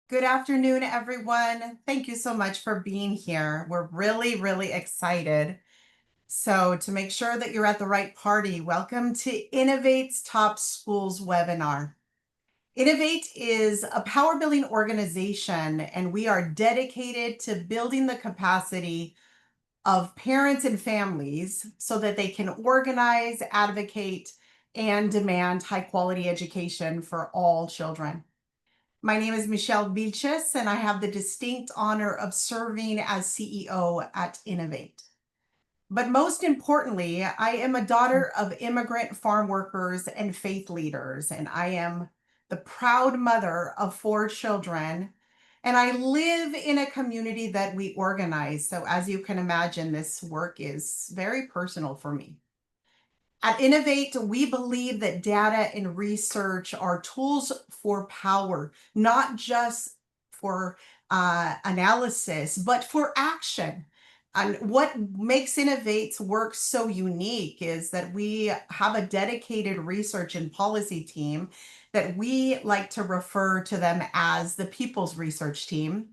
Good afternoon, everyone. Thank you so much for being here. We're really excited. So to make sure that you're at the right party, welcome to Innovate's Top Schools webinar. Innovate is a power building organization, and we are dedicated to building the capacity of parents and families so that they can organize, advocate, and demand high quality education for all children. My name is Michelle Vilches, and I have the distinct honor of serving as CEO at Innovate. But most importantly, I am a daughter of immigrant farm workers and faith leaders, and I am the proud mother of 4 children. And I live in a community that we organize. So, as you can imagine, this work is very personal for me. At Innovate, we believe that data and research are tools for power, not just for analysis, but for action. And what makes Innovate's work so unique is that we have a dedicated research and policy team that we like to refer to them as the People's Research Team,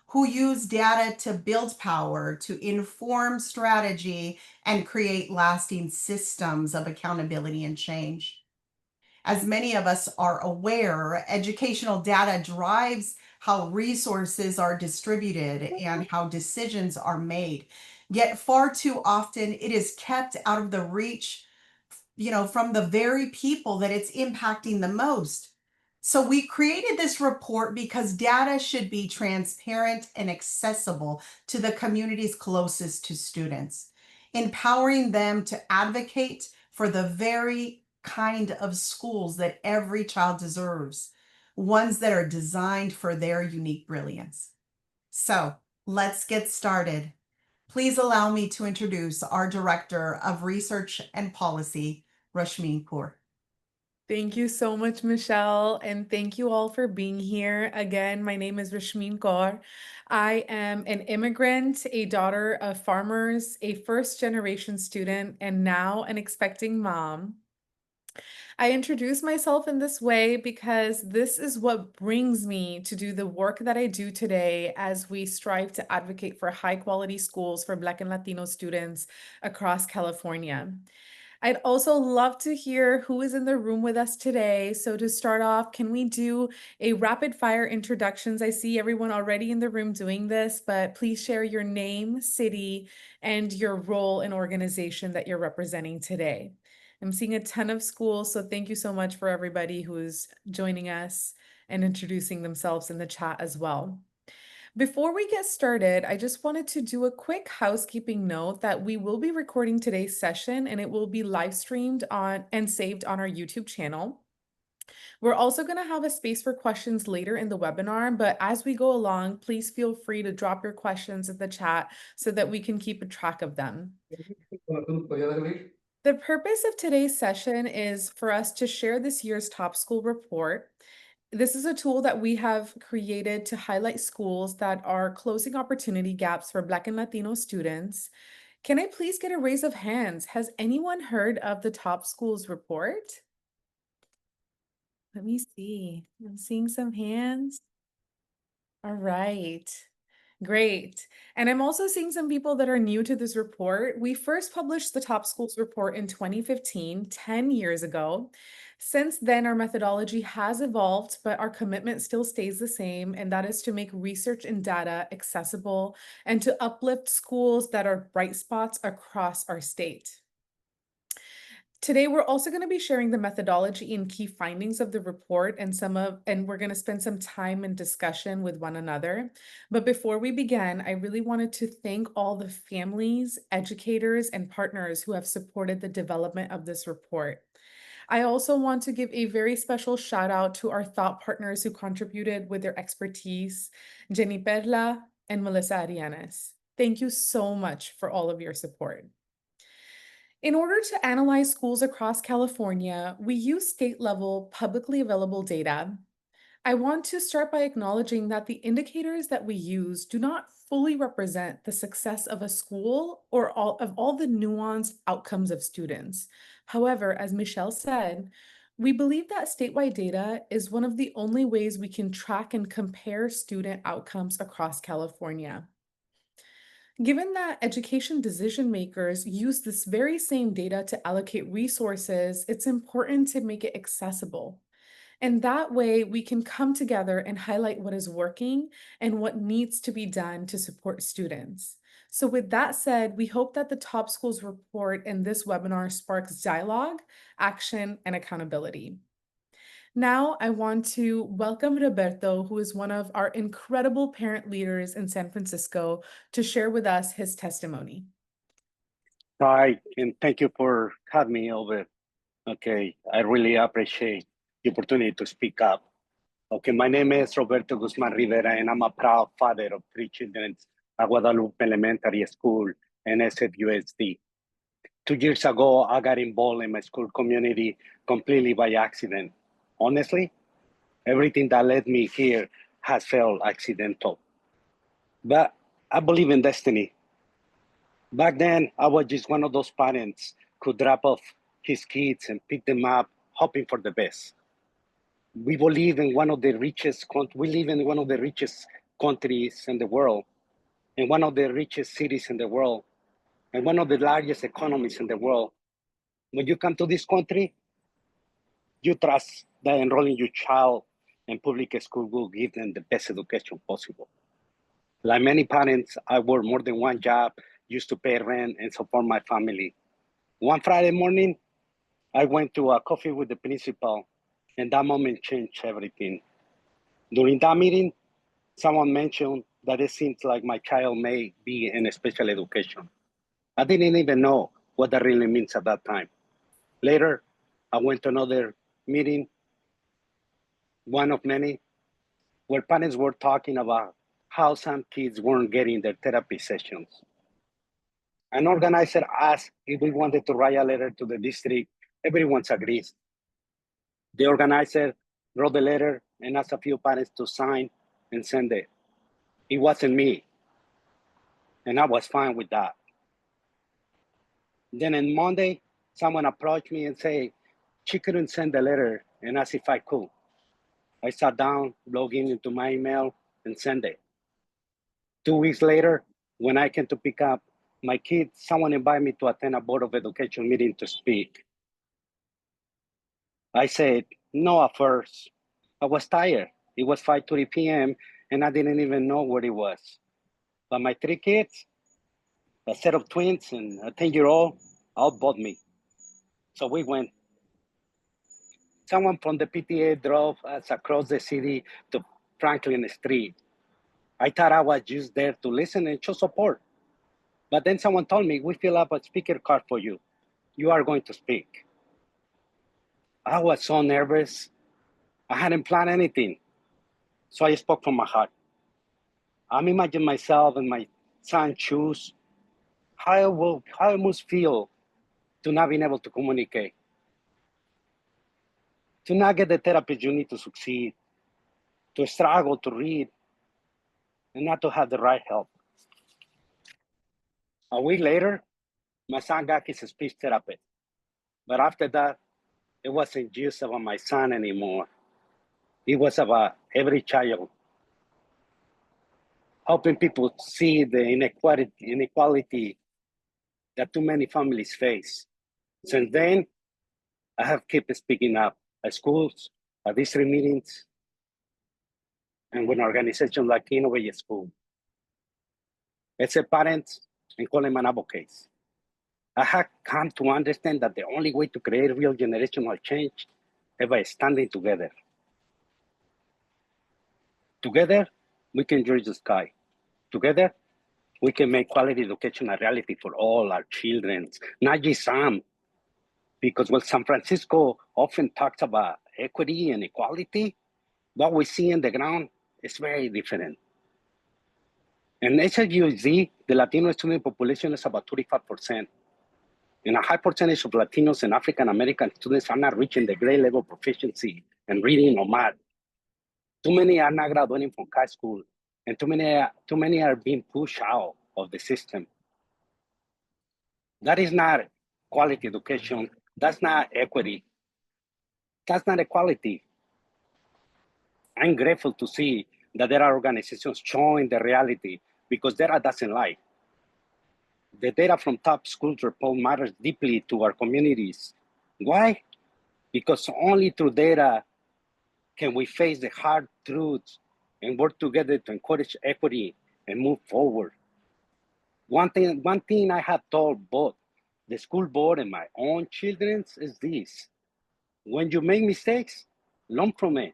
who use data to build power, to inform strategy, and create lasting systems of accountability and change. As many of us are aware, educational data drives how resources are distributed and how decisions are made. Yet, far too often, it is kept out of the reach, from the very people that it's impacting the most. So we created this report because data should be transparent and accessible to the communities closest to students, empowering them to advocate for the very kind of schools that every child deserves, ones that are designed for their unique brilliance. So let's get started. Please allow me to introduce our Director of Research and Policy, Rashmin Kaur. Thank you so much, Michelle, and thank you all for being here. Again, my name is Rashmin Kaur. I am an immigrant, a daughter of farmers, a first-generation student, and now an expecting mom. I introduce myself in this way because this is what brings me to do the work that I do today as we strive to advocate for high-quality schools for Black and Latino students across California. I'd also love to hear who is in the room with us today. So to start off, can we do a rapid fire introductions? I see everyone already in the room doing this, but please share your name, city, and your role and organization that you're representing today. I'm seeing a ton of schools, so thank you so much for everybody who's joining us and introducing themselves in the chat as well. Before we get started, I just wanted to do a quick housekeeping note that we will be recording today's session and it will be live streamed on and saved on our YouTube channel. We're also going to have a space for questions later in the webinar, but as we go along, please feel free to drop your questions in the chat so that we can keep a track of them. The purpose of today's session is for us to share this year's Top School Report. This is a tool that we have created to highlight schools that are closing opportunity gaps for Black and Latino students. Can I please get a raise of hands? Has anyone heard of the Top Schools Report? Let me see. I'm seeing some hands. All right. Great. And I'm also seeing some people that are new to this report. We first published the Top Schools Report in 2015, 10 years ago. Since then, our methodology has evolved, but our commitment still stays the same, and that is to make research and data accessible and to uplift schools that are bright spots across our state. Today, we're also going to be sharing the methodology and key findings of the report and we're going to spend some time in discussion with one another. But before we begin, I really wanted to thank all the families, educators, and partners who have supported the development of this report. I also want to give a very special shout out to our thought partners who contributed with their expertise, Jenny Perla and Melissa Arianes. Thank you so much for all of your support. In order to analyze schools across California, we use state-level publicly available data. I want to start by acknowledging that the indicators that we use do not fully represent the success of a school or all the nuanced outcomes of students. However, as Michelle said, We believe that statewide data is one of the only ways we can track and compare student outcomes across California. Given that education decision makers use this very same data to allocate resources, it's important to make it accessible. And that way, we can come together and highlight what is working and what needs to be done to support students. So, with that said, we hope that the Top Schools report and this webinar sparks dialogue, action, and accountability. Now, I want to welcome Roberto, who is one of our incredible parent leaders in San Francisco, to share with us his testimony. Hi, and thank you for having me over. Okay, I really appreciate the opportunity to speak up. Okay, my name is Roberto Guzman Rivera, and I'm a proud father of 3 children at Guadalupe Elementary School and SFUSD. 2 years ago, I got involved in my school community completely by accident. Honestly, everything that led me here has felt accidental. But I believe in destiny. Back then, I was just one of those parents who drop off his kids and pick them up, hoping for the best. We live in one of the richest countries in the world, in one of the richest cities in the world, and one of the largest economies in the world. When you come to this country, you trust that enrolling your child in public school will give them the best education possible. Like many parents, I work more than one job, used to pay rent and support my family. One Friday morning, I went to a coffee with the principal, and that moment changed everything. During that meeting, someone mentioned that it seems like my child may be in a special education. I didn't even know what that really means at that time. Later, I went to another meeting, one of many, where parents were talking about how some kids weren't getting their therapy sessions. An organizer asked if we wanted to write a letter to the district. Everyone agrees. The organizer wrote the letter and asked a few parents to sign and send it. It wasn't me, and I was fine with that. Then on Monday, someone approached me and said she couldn't send the letter and asked if I could. I sat down, logged into my email, and sent it. 2 weeks later, when I came to pick up my kids, someone invited me to attend a Board of Education meeting to speak. I said no at first. I was tired. It was 5:30 p.m. and I didn't even know where it was. But my 3 kids, a set of twins and a 10-year-old, outbought me. So we went. Someone from the PTA drove us across the city to Franklin Street. I thought I was just there to listen and show support. But then someone told me, we fill up a speaker card for you. You are going to speak. I was so nervous. I hadn't planned anything. So I spoke from my heart. I'm imagining myself in my son's shoes, how it must feel to not being able to communicate, to not get the therapist you need to succeed, to struggle to read, and not to have the right help. A week later, my son got his speech therapist. But after that, it wasn't just about my son anymore. It was about every child, helping people see the inequality that too many families face. Since then, I have kept speaking up at schools, at district meetings, and with organizations like Innovate School. As a parent and calling an advocate, I have come to understand that the only way to create real generational change is by standing together. Together, we can reach the sky. Together, we can make quality education a reality for all our children, not just some. Because while San Francisco often talks about equity and equality, what we see on the ground is very different. In SFUSD, the Latino student population is about 35%. And a high percentage of Latinos and African American students are not reaching the grade level proficiency in reading or math. Too many are not graduating from high school, and too many are being pushed out of the system. That is not quality education. That's not equity. That's not equality. I'm grateful to see that there are organizations showing the reality because data doesn't lie. The data from top schools report matters deeply to our communities. Why? Because only through data can we face the hard truths and work together to encourage equity and move forward. One thing I have told both the school board and my own children is this: when you make mistakes, learn from it.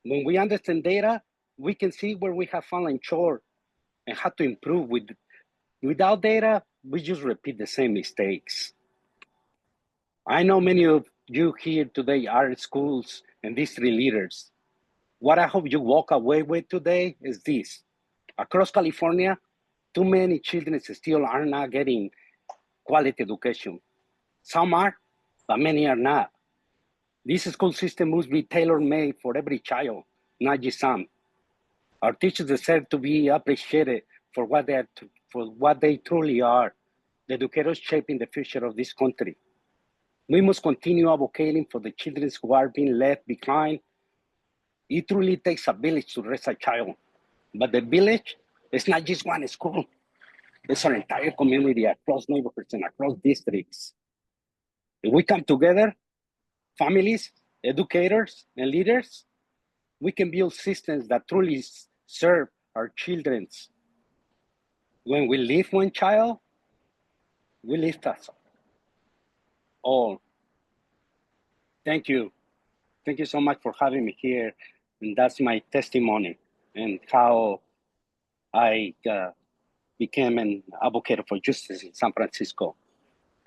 When we understand data, we can see where we have fallen short and how to improve. Without data, we just repeat the same mistakes. I know many of you here today are schools and district leaders. What I hope you walk away with today is this: across California, too many children still are not getting quality education. Some are, but many are not. This school system must be tailor-made for every child, not just some. Our teachers deserve to be appreciated for what they truly are, the educators shaping the future of this country. We must continue advocating for the children who are being left behind. It truly takes a village to raise a child, but the village is not just one school. It's our entire community across neighborhoods and across districts. If we come together, families, educators, and leaders, we can build systems that truly serve our children. When we lift one child, we lift us all. Thank you. Thank you so much for having me here. And that's my testimony and how I became an advocate for justice in San Francisco.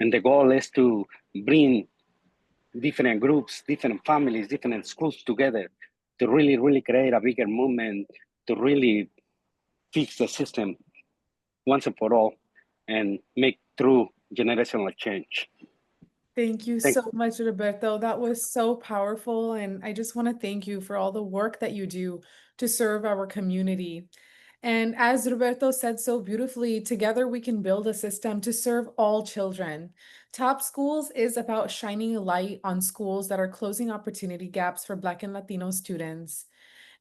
And the goal is to bring different groups, different families, different schools together to really, really create a bigger movement, to really fix the system once and for all and make true generational change. Thank you Thank so much, Roberto. That was so powerful. And I just want to thank you for all the work that you do to serve our community. And as Roberto said so beautifully, together we can build a system to serve all children. Top Schools is about shining a light on schools that are closing opportunity gaps for Black and Latino students.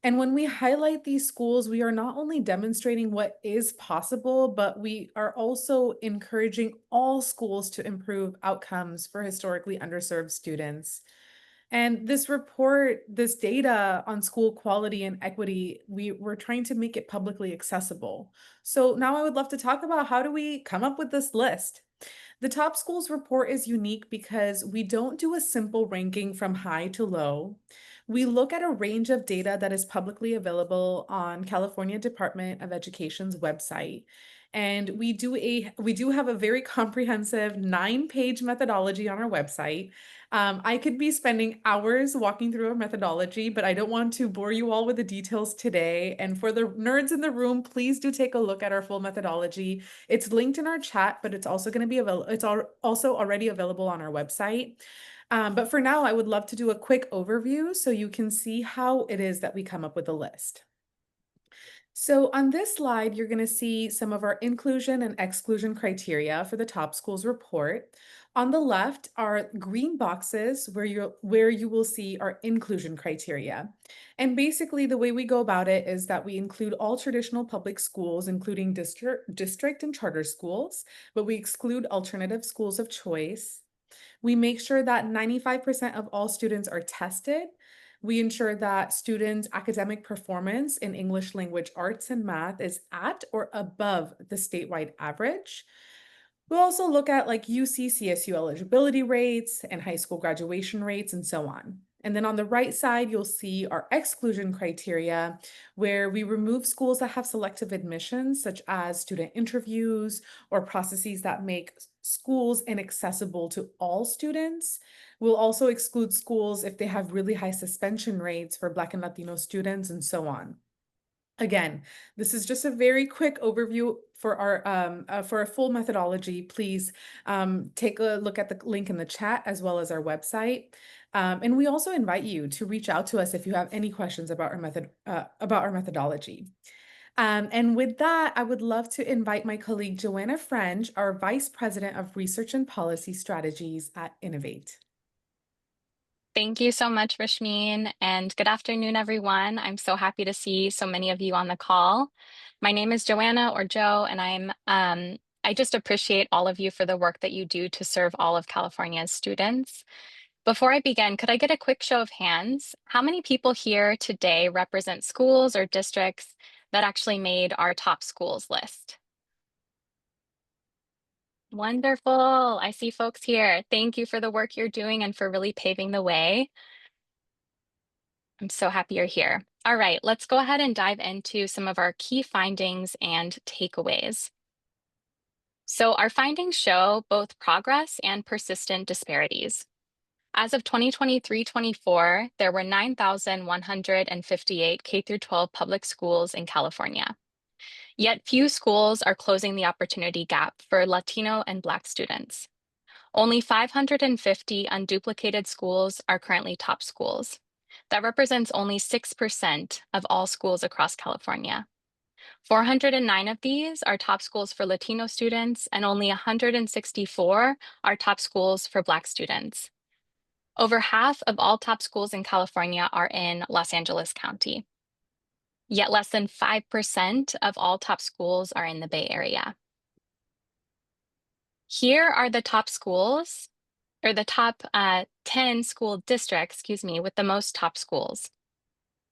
And when we highlight these schools, we are not only demonstrating what is possible, but we are also encouraging all schools to improve outcomes for historically underserved students. And this report, this data on school quality and equity, we're trying to make it publicly accessible. So now I would love to talk about how do we come up with this list? The Top Schools report is unique because we don't do a simple ranking from high to low. We look at a range of data that is publicly available on California Department of Education's website. And we do have a very comprehensive 9-page methodology on our website. I could be spending hours walking through our methodology, but I don't want to bore you all with the details today. And for the nerds in the room, please do take a look at our full methodology. It's linked in our chat, but it's also going to be available. It's also already available on our website. But for now, I would love to do a quick overview so you can see how it is that we come up with a list. So on this slide, you're going to see some of our inclusion and exclusion criteria for the Top Schools report. On the left are green boxes where you will see our inclusion criteria. And basically the way we go about it is that we include all traditional public schools, including district and charter schools, but we exclude alternative schools of choice. We make sure that 95% of all students are tested. We ensure that students' academic performance in English language arts and math is at or above the statewide average. We'll also look at like UC CSU eligibility rates and high school graduation rates and so on. And then on the right side, you'll see our exclusion criteria, where we remove schools that have selective admissions, such as student interviews or processes that make schools inaccessible to all students. We'll also exclude schools if they have really high suspension rates for Black and Latino students and so on. Again, this is just a very quick overview for our full methodology. Please take a look at the link in the chat as well as our website. And we also invite you to reach out to us if you have any questions about our methodology. And with that, I would love to invite my colleague Joanna French, our Vice President of Research and Policy Strategies at Innovate. Thank you so much, Rashmeen, and good afternoon, everyone. I'm so happy to see so many of you on the call. My name is Joanna or Joe, and I just appreciate all of you for the work that you do to serve all of California's students. Before I begin, could I get a quick show of hands? How many people here today represent schools or districts that actually made our top schools list? Wonderful. I see folks here. Thank you for the work you're doing and for really paving the way. I'm so happy you're here. All right, let's go ahead and dive into some of our key findings and takeaways. So our findings show both progress and persistent disparities. As of 2023-24, there were 9,158 K-12 public schools in California. Yet few schools are closing the opportunity gap for Latino and Black students. Only 550 unduplicated schools are currently top schools. That represents only 6% of all schools across California. 409 of these are top schools for Latino students, and only 164 are top schools for Black students. Over half of all top schools in California are in Los Angeles County. Yet less than 5% of all top schools are in the Bay Area. Here are the top schools, or the top 10 school districts, with the most top schools.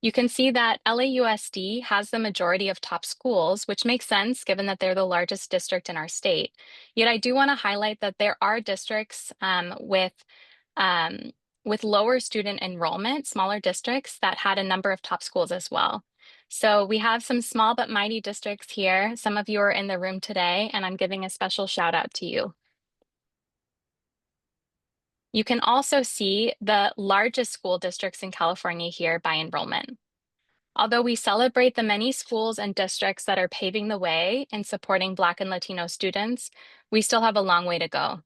You can see that LAUSD has the majority of top schools, which makes sense given that they're the largest district in our state. Yet I do want to highlight that there are districts with lower student enrollment, smaller districts that had a number of top schools as well. So we have some small but mighty districts here. Some of you are in the room today, and I'm giving a special shout out to you. You can also see the largest school districts in California here by enrollment. Although we celebrate the many schools and districts that are paving the way in supporting Black and Latino students, we still have a long way to go.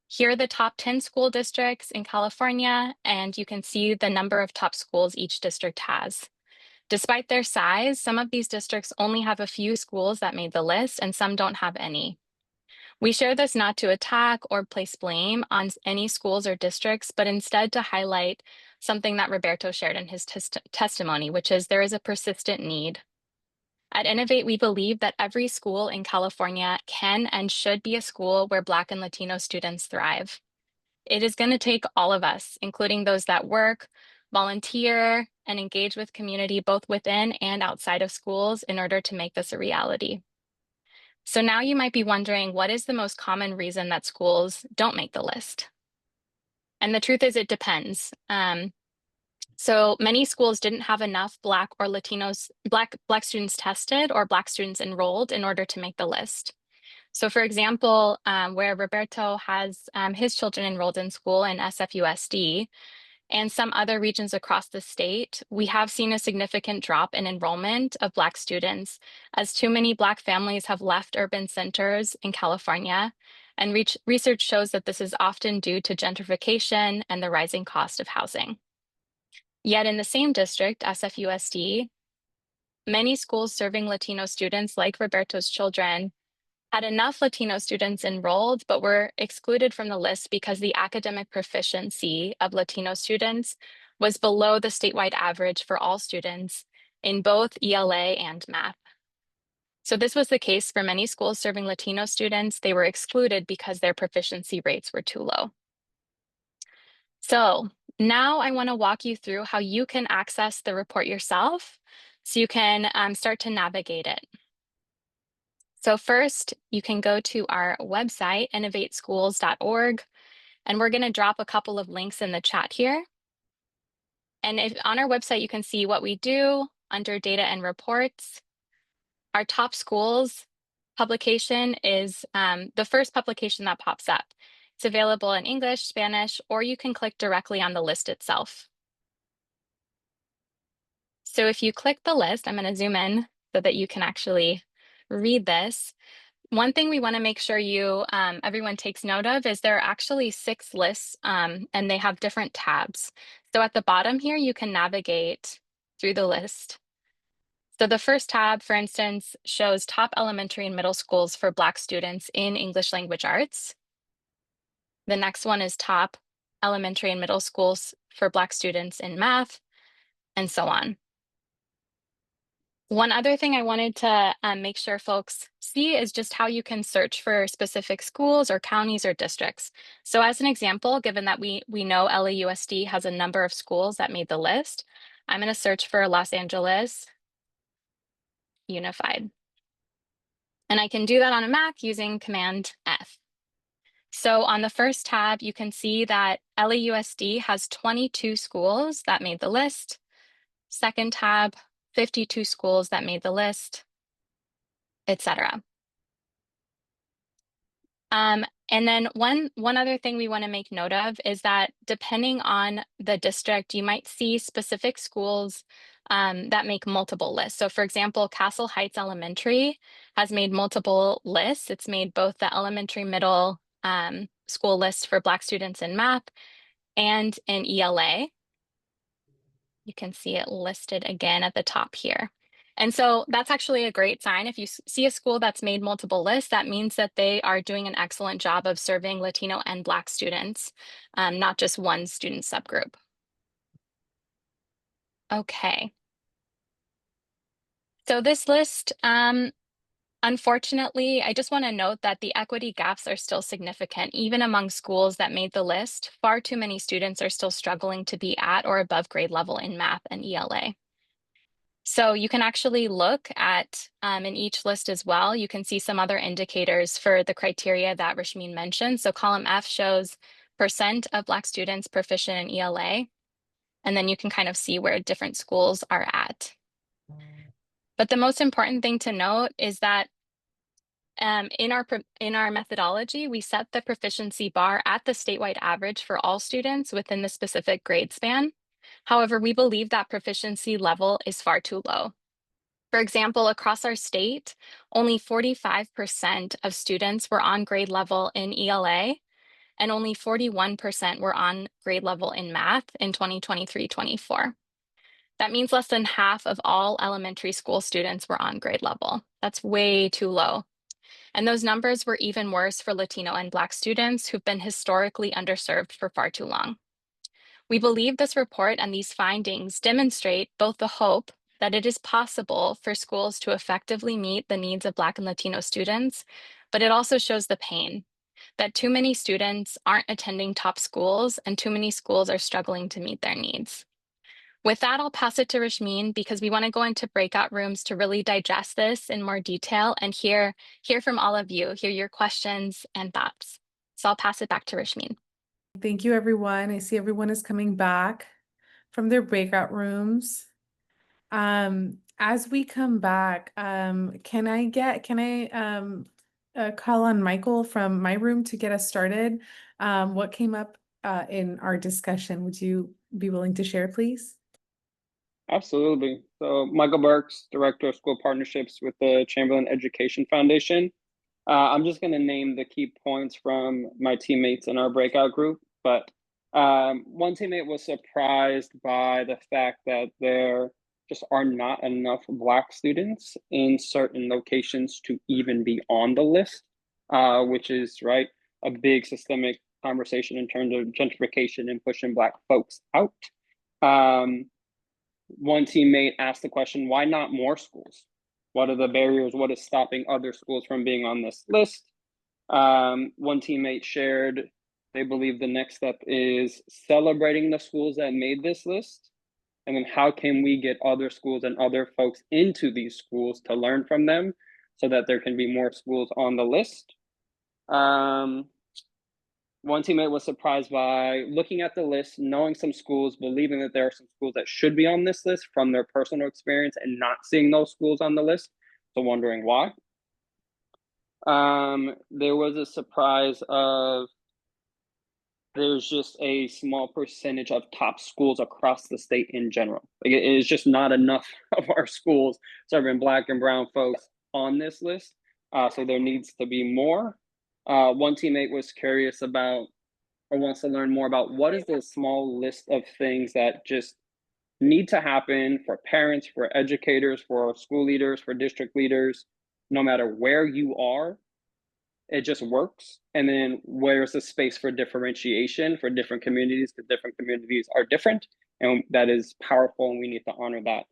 Here are the top 10 school districts in California, and you can see the number of top schools each district has. Despite their size, some of these districts only have a few schools that made the list, and some don't have any. We share this not to attack or place blame on any schools or districts, but instead to highlight something that Roberto shared in his testimony, which is there is a persistent need. At Innovate, we believe that every school in California can and should be a school where Black and Latino students thrive. It is going to take all of us, including those that work, volunteer, and engage with community both within and outside of schools in order to make this a reality. So now you might be wondering, what is the most common reason that schools don't make the list? And the truth is, it depends. So many schools didn't have enough Black or Latinos, Black students tested or Black students enrolled in order to make the list. So for example, where Roberto has his children enrolled in school in SFUSD, and some other regions across the state, we have seen a significant drop in enrollment of Black students as too many Black families have left urban centers in California. And research shows that this is often due to gentrification and the rising cost of housing. Yet in the same district, SFUSD, many schools serving Latino students like Roberto's children had enough Latino students enrolled, but were excluded from the list because the academic proficiency of Latino students was below the statewide average for all students in both ELA and math. So this was the case for many schools serving Latino students. They were excluded because their proficiency rates were too low. So now I want to walk you through how you can access the report yourself so you can start to navigate it. So first, you can go to our website, innovateschools.org, and we're going to drop a couple of links in the chat here. And if on our website, you can see what we do under data and reports. Our top schools publication is the first publication that pops up. It's available in English, Spanish, or you can click directly on the list itself. So if you click the list, I'm going to zoom in so that you can actually read this. One thing we want to make sure everyone takes note of is there are actually 6 lists and they have different tabs. So at the bottom here, you can navigate through the list. So the first tab, for instance, shows top elementary and middle schools for Black students in English language arts. The next one is top elementary and middle schools for Black students in math, and so on. One other thing I wanted to make sure folks see is just how you can search for specific schools or counties or districts. So as an example, given that we know LAUSD has a number of schools that made the list, I'm going to search for Los Angeles Unified. And I can do that on a Mac using Command F. So on the first tab, you can see that LAUSD has 22 schools that made the list. Second tab, 52 schools that made the list, etc. And then one other thing we want to make note of is that depending on the district, you might see specific schools that make multiple lists. So for example, Castle Heights Elementary has made multiple lists. It's made both the elementary middle school list for Black students in math and in ELA. You can see it listed again at the top here. And so that's actually a great sign. If you see a school that's made multiple lists, that means that they are doing an excellent job of serving Latino and Black students, not just one student subgroup. Okay. So this list, unfortunately, I just want to note that the equity gaps are still significant. Even among schools that made the list, far too many students are still struggling to be at or above grade level in math and ELA. So you can actually look at in each list as well. You can see some other indicators for the criteria that Rashmeen mentioned. So column F shows % of Black students proficient in ELA. And then you can kind of see where different schools are at. But the most important thing to note is that in our methodology, we set the proficiency bar at the statewide average for all students within the specific grade span. However, we believe that proficiency level is far too low. For example, across our state, only 45% of students were on grade level in ELA, and only 41% were on grade level in math in 2023-24. That means less than half of all elementary school students were on grade level. That's way too low. And those numbers were even worse for Latino and Black students who've been historically underserved for far too long. We believe this report and these findings demonstrate both the hope that it is possible for schools to effectively meet the needs of Black and Latino students, but it also shows the pain that too many students aren't attending top schools and too many schools are struggling to meet their needs. With that, I'll pass it to Rashmeen because we want to go into breakout rooms to really digest this in more detail and hear from all of you, hear your questions and thoughts. So I'll pass it back to Rashmeen. Thank you, everyone. I see everyone is coming back from their breakout rooms. As we come back, can I call on Michael from my room to get us started? What came up in our discussion? Would you be willing to share, please? Absolutely. So Michael Burks, Director of School Partnerships with the Chamberlain Education Foundation. I'm just going to name the key points from my teammates in our breakout group, but one teammate was surprised by the fact that there just are not enough Black students in certain locations to even be on the list, which is a big systemic conversation in terms of gentrification and pushing Black folks out. One teammate asked the question, why not more schools? What are the barriers? What is stopping other schools from being on this list? One teammate shared they believe the next step is celebrating the schools that made this list. And then how can we get other schools and other folks into these schools to learn from them so that there can be more schools on the list? One teammate was surprised by looking at the list, knowing some schools, believing that there are some schools that should be on this list from their personal experience and not seeing those schools on the list. So wondering why. There was a surprise of there's just a small percentage of top schools across the state in general. Like it is just not enough of our schools serving Black and brown folks on this list. So there needs to be more. One teammate was curious about or wants to learn more about what is the small list of things that just need to happen for parents, for educators, for school leaders, for district leaders, no matter where you are, it just works. And then where's the space for differentiation for different communities, because different communities are different, and that is powerful, and we need to honor that.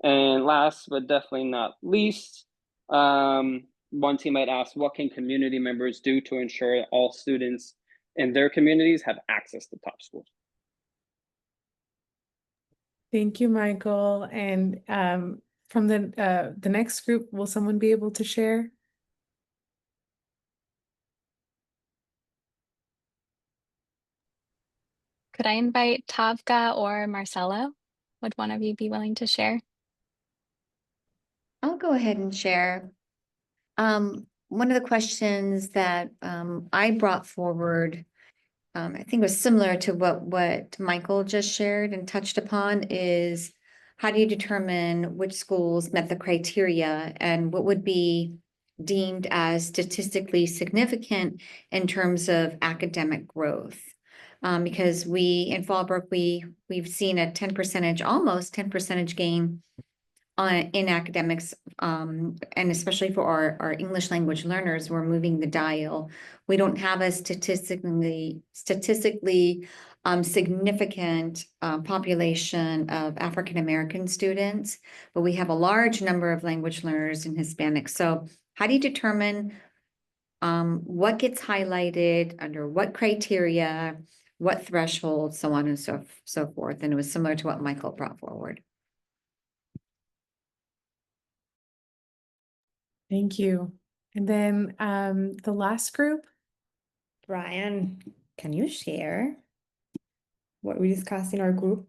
And last but definitely not least, one team might ask, what can community members do to ensure all students in their communities have access to top schools? Thank you, Michael. And from the next group, will someone be able to share? Could I invite Tavka or Marcelo? Would one of you be willing to share? I'll go ahead and share. One of the questions that I brought forward, I think was similar to what Michael just shared and touched upon, is how do you determine which schools met the criteria and what would be deemed as statistically significant in terms of academic growth? Because in Fallbrook, we've seen a almost 10% gain in academics, and especially for our English language learners, we're moving the dial. We don't have a statistically significant population of African American students, but we have a large number of language learners and Hispanics. So how do you determine what gets highlighted under what criteria, what threshold, so on and so forth? And it was similar to what Michael brought forward. Thank you. And then the last group. Brian, can you share what we discussed in our group?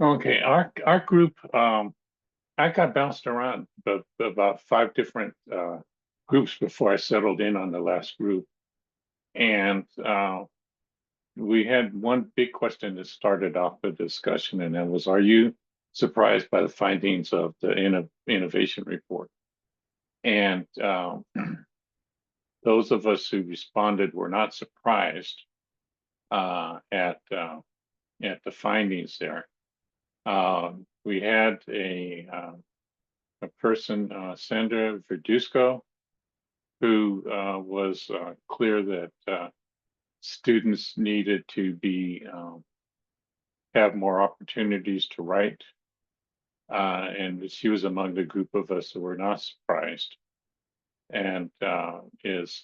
Okay, our group, I got bounced around about 5 different groups before I settled in on the last group. And we had one big question that started off the discussion, and that was, are you surprised by the findings of the innovation report? And those of us who responded were not surprised at the findings there. We had a person, Sandra Verduzco, who was clear that students needed to have more opportunities to write, and she was among the group of us who were not surprised, and is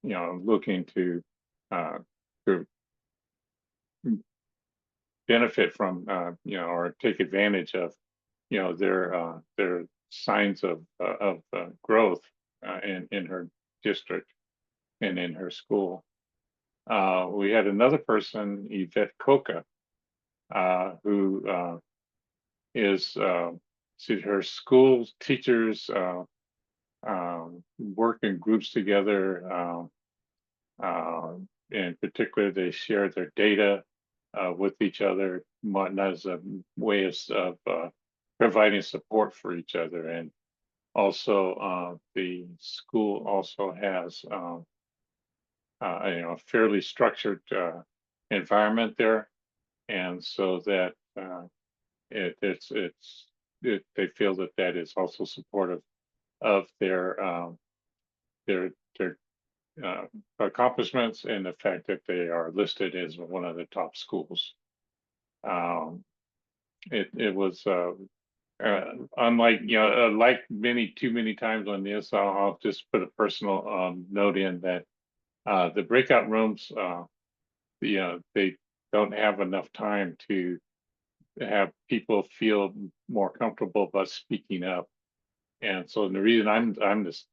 looking to benefit from or take advantage of their signs of growth in her district and in her school. We had another person, Yvette Coca, who is her school's teachers work in groups together. In particular, they share their data with each other as a way of providing support for each other. And also the school also has a fairly structured environment there, and so that they feel that is also supportive of their accomplishments and the fact that they are listed as one of the top schools. It was unlike like too many times on this. I'll just put a personal note in that the breakout rooms, they don't have enough time to have people feel more comfortable about speaking up. And so the reason I'm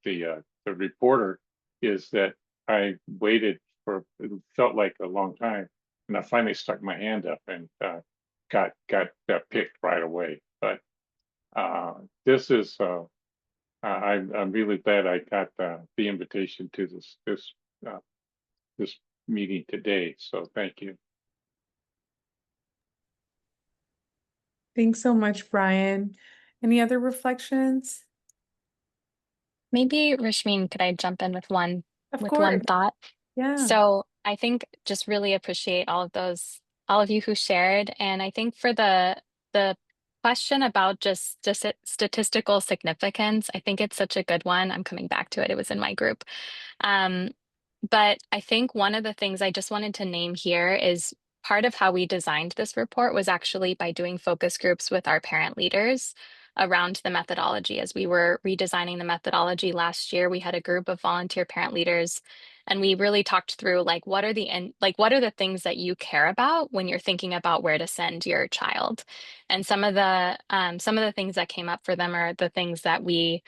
the reporter is that I waited for, it felt like a long time, and I finally stuck my hand up and got picked right away. But this is I'm really glad I got the invitation to this meeting today. So thank you. Thanks so much, Brian. Any other reflections? Maybe, Rashmeen, could I jump in with one Of one course. thought? Yeah. So I think just really appreciate all of those all of you who shared. And I think for the question about just statistical significance, I think it's such a good one. I'm coming back to it. It was in my group. But I think one of the things I just wanted to name here is part of how we designed this report was actually by doing focus groups with our parent leaders around the methodology. As we were redesigning the methodology last year, we had a group of volunteer parent leaders, and we really talked through like what are the things that you care about when you're thinking about where to send your child. And some of the things that came up for them are the things that we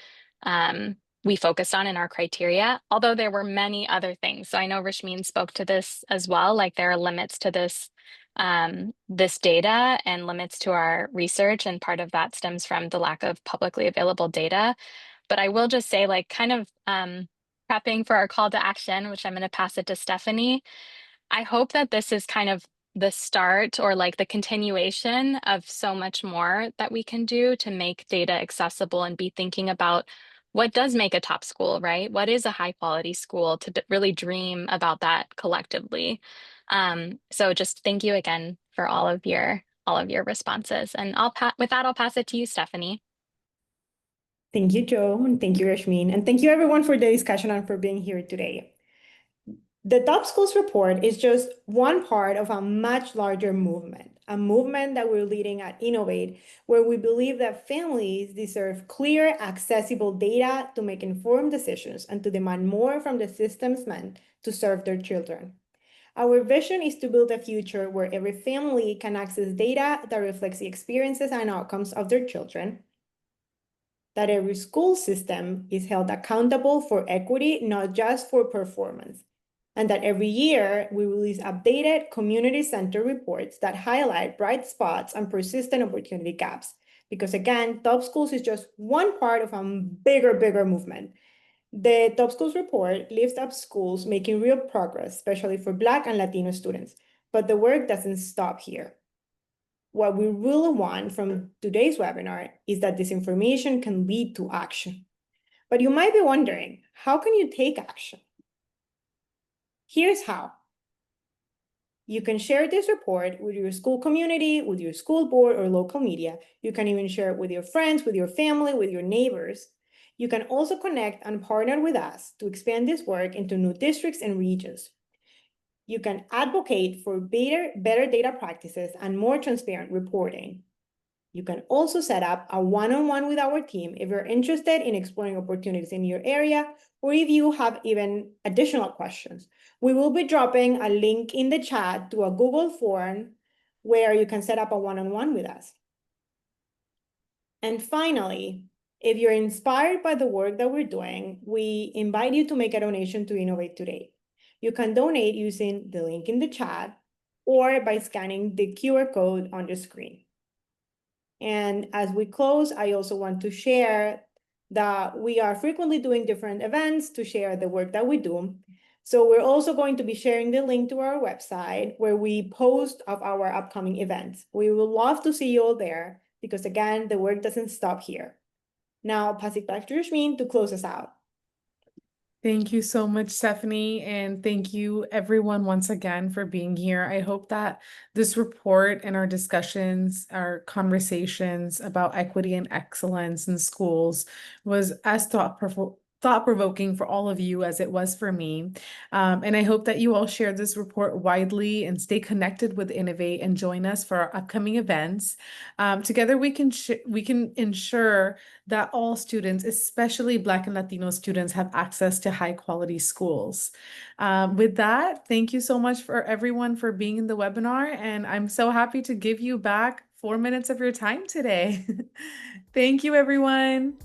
focused on in our criteria, although there were many other things. So I know Rashmeen spoke to this as well, like there are limits to this data and limits to our research, and part of that stems from the lack of publicly available data. But I will just say, like, kind of prepping for our call to action, which I'm going to pass it to Stephanie. I hope that this is kind of the start or like the continuation of so much more that we can do to make data accessible and be thinking about what does make a top school, right? What is a high quality school, to really dream about that collectively. So just thank you again for all of your responses. And with that, I'll pass it to you, Stephanie. Thank you, Joe, and thank you, Rashmeen, and thank you everyone for the discussion and for being here today. The Top Schools Report is just one part of a much larger movement, a movement that we're leading at Innovate, where we believe that families deserve clear, accessible data to make informed decisions and to demand more from the systems meant to serve their children. Our vision is to build a future where every family can access data that reflects the experiences and outcomes of their children, that every school system is held accountable for equity, not just for performance, and that every year we release updated community-centered reports that highlight bright spots and persistent opportunity gaps. Because again, Top Schools is just one part of a bigger movement. The Top Schools Report lifts up schools making real progress, especially for Black and Latino students, but the work doesn't stop here. What we really want from today's webinar is that this information can lead to action. But you might be wondering, how can you take action? Here's how. You can share this report with your school community, with your school board or local media. You can even share it with your friends, with your family, with your neighbors. You can also connect and partner with us to expand this work into new districts and regions. You can advocate for better data practices and more transparent reporting. You can also set up a one-on-one with our team if you're interested in exploring opportunities in your area, or if you have even additional questions. We will be dropping a link in the chat to a Google form where you can set up a one-on-one with us. And finally, if you're inspired by the work that we're doing, we invite you to make a donation to Innovate today. You can donate using the link in the chat or by scanning the QR code on the screen. And as we close, I also want to share that we are frequently doing different events to share the work that we do. So we're also going to be sharing the link to our website where we post of our upcoming events. We would love to see you all there because again, the work doesn't stop here. Now I'll pass it back to Rashmeen to close us out. Thank you so much, Stephanie, and thank you everyone once again for being here. I hope that this report and our discussions, our conversations about equity and excellence in schools was as thought-provoking for all of you as it was for me. And I hope that you all share this report widely and stay connected with Innovate and join us for our upcoming events. Together we can ensure that all students, especially Black and Latino students, have access to high quality schools. With that, thank you so much for everyone for being in the webinar, and I'm so happy to give you back 4 minutes of your time today. Thank you, everyone.